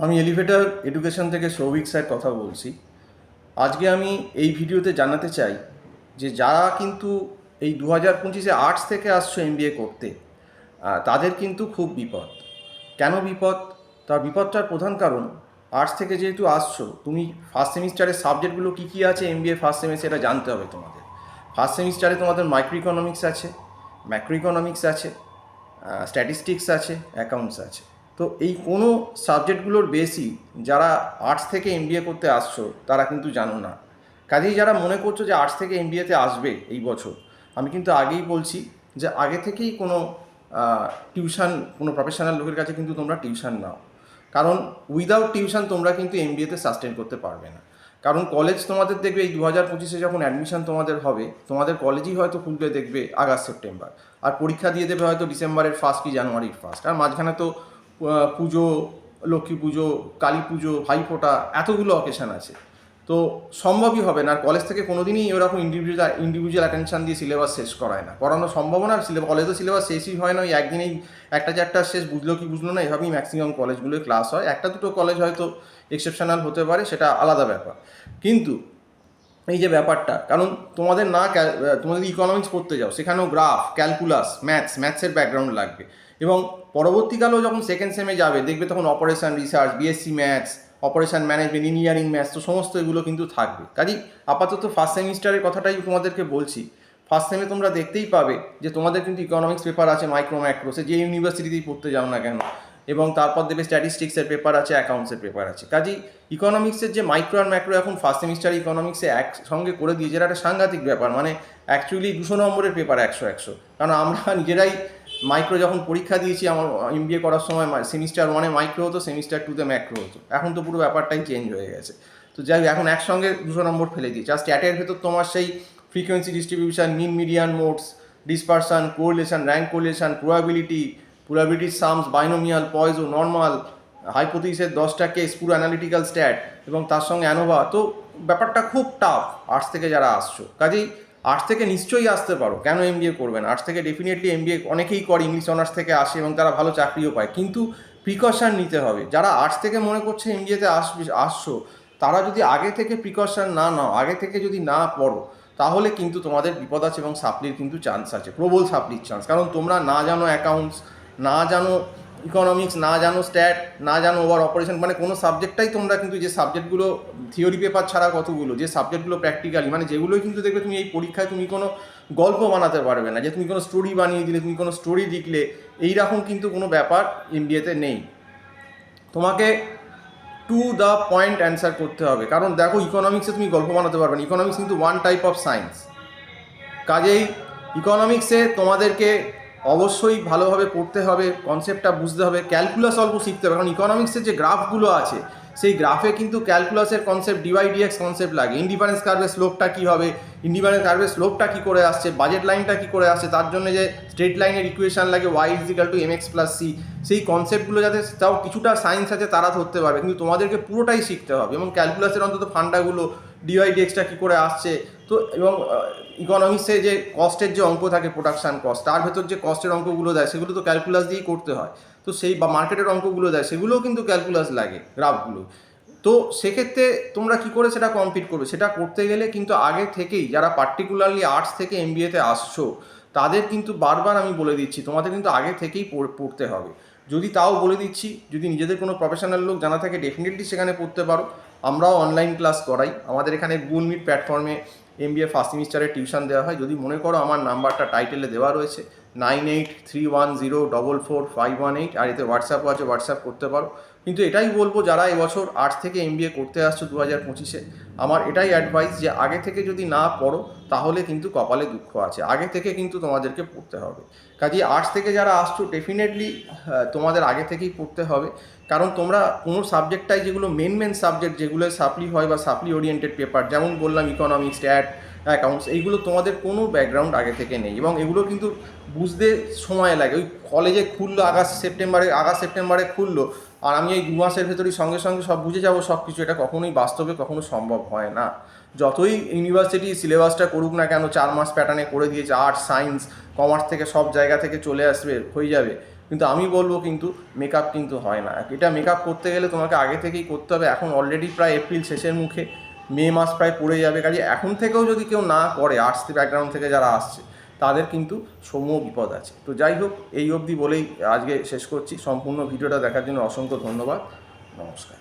আমি elevator education থেকে Souvik sir কথা বলছি। আজকে আমি এই ভিডিওতে জানাতে চাই যে যারা কিন্তু এই 2025-এ আর্টস থেকে আসছো এমবিএ করতে, তাদের কিন্তু খুব বিপদ। কেন বিপদ? তার বিপদটার প্রধান কারণ, আর্টস থেকে যেহেতু আসছো, তুমি ফার্স্ট সেমিস্টারের সাবজেক্টগুলো কী কী আছে এমবিএ ফার্স্ট সেমিস্টারে সেটা জানতে হবে তোমাদের। ফার্স্ট সেমিস্টারে তোমাদের মাইক্রো ইকোনমিক্স আছে, ম্যাক্রো ইকোনমিক্স আছে, স্ট্যাটিস্টিক্স আছে, অ্যাকাউন্টস আছে। তো এই কোনো সাবজেক্টগুলোর বেশি যারা আর্টস থেকে এমবিএ করতে আসছো তারা কিন্তু জানো না। কাজেই যারা মনে করছো যে আর্টস থেকে এমবিএতে আসবে এই বছর, আমি কিন্তু আগেই বলছি যে আগে থেকেই কোনো টিউশন, কোনো প্রফেশনাল লোকের কাছে কিন্তু তোমরা টিউশন নাও। কারণ উইদাউট টিউশন তোমরা কিন্তু এমবিএতে সাস্টেন করতে পারবে না। কারণ কলেজ তোমাদের দেখবে এই 2025-এ যখন অ্যাডমিশন তোমাদের হবে, তোমাদের কলেজই হয়তো খুলবে দেখবে আগস্ট সেপ্টেম্বর, আর পরীক্ষা দিয়ে দেবে হয়তো ডিসেম্বরের ফার্স্ট কি জানুয়ারির ফার্স্ট। আর মাঝখানে তো পুজো, লক্ষ্মী পুজো, কালী পুজো, ভাইফোঁটা, এতগুলো অকেশান আছে। তো সম্ভবই হবে না। আর কলেজ থেকে কোনোদিনই এরকম ইন্ডিভিজুয়াল অ্যাটেনশন দিয়ে সিলেবাস শেষ করায় না, করানো সম্ভব না। কলেজে সিলেবাস শেষই হয় না, ওই একদিনেই একটা চ্যাপ্টার শেষ, বুঝলো কি বুঝলো না, এভাবেই ম্যাক্সিমাম কলেজগুলোয় ক্লাস হয়। একটা দুটো কলেজ হয়তো এক্সেপশনাল হতে পারে, সেটা আলাদা ব্যাপার। কিন্তু এই যে ব্যাপারটা, কারণ তোমাদের না তোমাদের ইকোনমিক্স পড়তে যাও, সেখানেও গ্রাফ, ক্যালকুলাস, ম্যাথসের ব্যাকগ্রাউন্ড লাগবে। এবং পরবর্তীকালেও যখন সেকেন্ড সেমে যাবে দেখবে তখন operation research, BSc maths, operation management, engineering maths, তো সমস্ত এগুলো কিন্তু থাকবে। কাজেই আপাতত ফার্স্ট সেমিস্টারের কথাটাই তোমাদেরকে বলছি। ফার্স্ট সেমে তোমরা দেখতেই পাবে যে তোমাদের কিন্তু ইকোনমিক্স পেপার আছে, মাইক্রো ম্যাক্রো, সে যে ইউনিভার্সিটিতেই পড়তে যাও না কেন। এবং তারপর দেবে স্ট্যাটিস্টিক্সের পেপার আছে, অ্যাকাউন্টসের পেপার আছে। কাজেই ইকোনমিক্সের যে মাইক্রো আর ম্যাক্রো এখন ফার্স্ট সেমিস্টারে ইকোনমিক্সে একসঙ্গে করে দিয়ে, যেটা একটা সাংঘাতিক ব্যাপার। মানে অ্যাকচুয়ালি 200 নম্বরের পেপার 100 কারণ আমরা নিজেরাই মাইক্রো যখন পরীক্ষা দিয়েছি, আমার এমবিএ করার সময় সেমিস্টার 1-এ মাইক্রো হতো, সেমিস্টার 2-তে ম্যাক্রো হতো। এখন তো পুরো ব্যাপারটাই চেঞ্জ হয়ে গেছে। তো যাই হোক, এখন একসঙ্গে 200 নম্বর ফেলে দিয়েছে। আর স্ট্যাটের ভেতর তোমার সেই frequency distribution, mean, median, modes, dispersion, correlation, rank correlation, probability sums, binomial, Poisson, normal, হাইপোথিসিসের 10টা কেস, পুরো অ্যানালিটিক্যাল স্ট্যাট, এবং তার সঙ্গে অ্যানোভা। তো ব্যাপারটা খুব টাফ আর্টস থেকে যারা আসছো। কাজেই আর্টস থেকে নিশ্চয়ই আসতে পারো, কেন এমবিএ করবেন? আর্টস থেকে ডেফিনেটলি এমবিএ অনেকেই করে, ইংলিশ অনার্স থেকে আসে এবং তারা ভালো চাকরিও পায়। কিন্তু প্রিকশন নিতে হবে। যারা আর্টস থেকে মনে করছে এমবিএতে আসছো, তারা যদি আগে থেকে প্রিকশন না নাও, আগে থেকে যদি না পড়ো, তাহলে কিন্তু তোমাদের বিপদ আছে এবং সাপ্লির কিন্তু চান্স আছে, প্রবল সাপ্লির চান্স। কারণ তোমরা না জানো অ্যাকাউন্টস, না জানো ইকোনমিক্স, না জানো স্ট্যাট, না জানো ওভার অপারেশন, মানে কোনো সাবজেক্টটাই তোমরা কিন্তু, যে সাবজেক্টগুলো থিওরি পেপার ছাড়া কতগুলো, যে সাবজেক্টগুলো প্র্যাকটিক্যালি, মানে যেগুলোই কিন্তু দেখবে তুমি এই পরীক্ষায় তুমি কোনো গল্প বানাতে পারবে না, যে তুমি কোনো স্টোরি বানিয়ে দিলে, তুমি কোনো স্টোরি লিখলে, এইরকম কিন্তু কোনো ব্যাপার এমবিএতে নেই। তোমাকে টু দ্য পয়েন্ট অ্যান্সার করতে হবে। কারণ দেখো, ইকোনমিক্সে তুমি গল্প বানাতে পারবে না, ইকোনমিক্স কিন্তু ওয়ান টাইপ অফ সায়েন্স। কাজেই ইকোনমিক্সে তোমাদেরকে অবশ্যই ভালোভাবে পড়তে হবে, কনসেপ্টটা বুঝতে হবে, ক্যালকুলাস অল্প শিখতে হবে। কারণ ইকোনমিক্সের যে গ্রাফগুলো আছে, সেই গ্রাফে কিন্তু ক্যালকুলাসের কনসেপ্ট, ডিওয়াই/ডিএক্স কনসেপ্ট লাগে। ইন্ডিফারেন্স কার্ভের স্লোপটা কী হবে, ইন্ডিফারেন্স কার্ভের স্লোপটা কী করে আসছে, বাজেট লাইনটা কী করে আসছে, তার জন্য যে স্ট্রেট লাইনের ইকুয়েশন লাগে y=mx+c, সেই কনসেপ্টগুলো যাতে তাও কিছুটা সায়েন্স আছে তারা ধরতে পারবে। কিন্তু তোমাদেরকে পুরোটাই শিখতে হবে, এবং ক্যালকুলাসের অন্তত ফান্ডাগুলো, ডিওয়াই/ডিএক্সটা কী করে আসছে। তো এবং ইকোনমিক্সে যে কস্টের যে অঙ্ক থাকে, প্রোডাকশান কস্ট, তার ভেতর যে কস্টের অঙ্কগুলো দেয় সেগুলো তো ক্যালকুলাস দিয়েই করতে হয়। তো সেই বা মার্কেটের অঙ্কগুলো দেয়, সেগুলোও কিন্তু ক্যালকুলাস লাগে, গ্রাফগুলো। তো সেক্ষেত্রে তোমরা কী করে সেটা কমপ্লিট করবে? সেটা করতে গেলে কিন্তু আগে থেকেই, যারা পার্টিকুলারলি আর্টস থেকে এমবিএতে আসছো, তাদের কিন্তু বারবার আমি বলে দিচ্ছি, তোমাদের কিন্তু আগে থেকেই পড়তে হবে। যদি তাও বলে দিচ্ছি, যদি নিজেদের কোনো প্রফেশনাল লোক জানা থাকে, ডেফিনেটলি সেখানে পড়তে পারো। আমরাও অনলাইন ক্লাস করাই, আমাদের এখানে গুগল মিট প্ল্যাটফর্মে এমবিএ ফার্স্ট সেমিস্টারে টিউশন দেওয়া হয়। যদি মনে করো, আমার নাম্বারটা টাইটেলে দেওয়া রয়েছে, 9831044518, আর এতে হোয়াটসঅ্যাপও আছে, হোয়াটসঅ্যাপ করতে পারো। কিন্তু এটাই বলবো, যারা এবছর আর্টস থেকে এমবিএ করতে আসছো 2025-এ, আমার এটাই অ্যাডভাইস যে আগে থেকে যদি না পড়ো, তাহলে কিন্তু কপালে দুঃখ আছে। আগে থেকে কিন্তু তোমাদেরকে পড়তে হবে। কাজেই আর্টস থেকে যারা আসছো, ডেফিনেটলি তোমাদের আগে থেকেই পড়তে হবে। কারণ তোমরা কোনো সাবজেক্টটাই, যেগুলো মেন সাবজেক্ট, যেগুলো সাপ্লি হয় বা সাপ্লি ওরিয়েন্টেড পেপার, যেমন বললাম ইকোনমিক্স, স্ট্যাট, অ্যাকাউন্টস, এইগুলো তোমাদের কোনো ব্যাকগ্রাউন্ড আগে থেকে নেই, এবং এগুলো কিন্তু বুঝতে সময় লাগে। ওই কলেজে খুললো আগস্ট সেপ্টেম্বরে খুললো, আর আমি এই 2 মাসের ভেতরেই সঙ্গে সঙ্গে সব বুঝে যাবো সব কিছু, এটা কখনোই বাস্তবে কখনো সম্ভব হয় না। যতই ইউনিভার্সিটি সিলেবাসটা করুক না কেন, 4 মাস প্যাটার্নে করে দিয়েছে, আর্টস, সায়েন্স, কমার্স থেকে সব জায়গা থেকে চলে আসবে, হয়ে যাবে, কিন্তু আমি বলবো কিন্তু মেকআপ কিন্তু হয় না। এটা মেকআপ করতে গেলে তোমাকে আগে থেকেই করতে হবে। এখন অলরেডি প্রায় এপ্রিল শেষের মুখে, মে মাস প্রায় পড়ে যাবে। কাজে এখন থেকেও যদি কেউ না করে, আর্টস ব্যাকগ্রাউন্ড থেকে যারা আসছে, তাদের কিন্তু সমূহ বিপদ আছে। তো যাই হোক, এই অবধি বলেই আজকে শেষ করছি। সম্পূর্ণ ভিডিওটা দেখার জন্য অসংখ্য ধন্যবাদ। নমস্কার।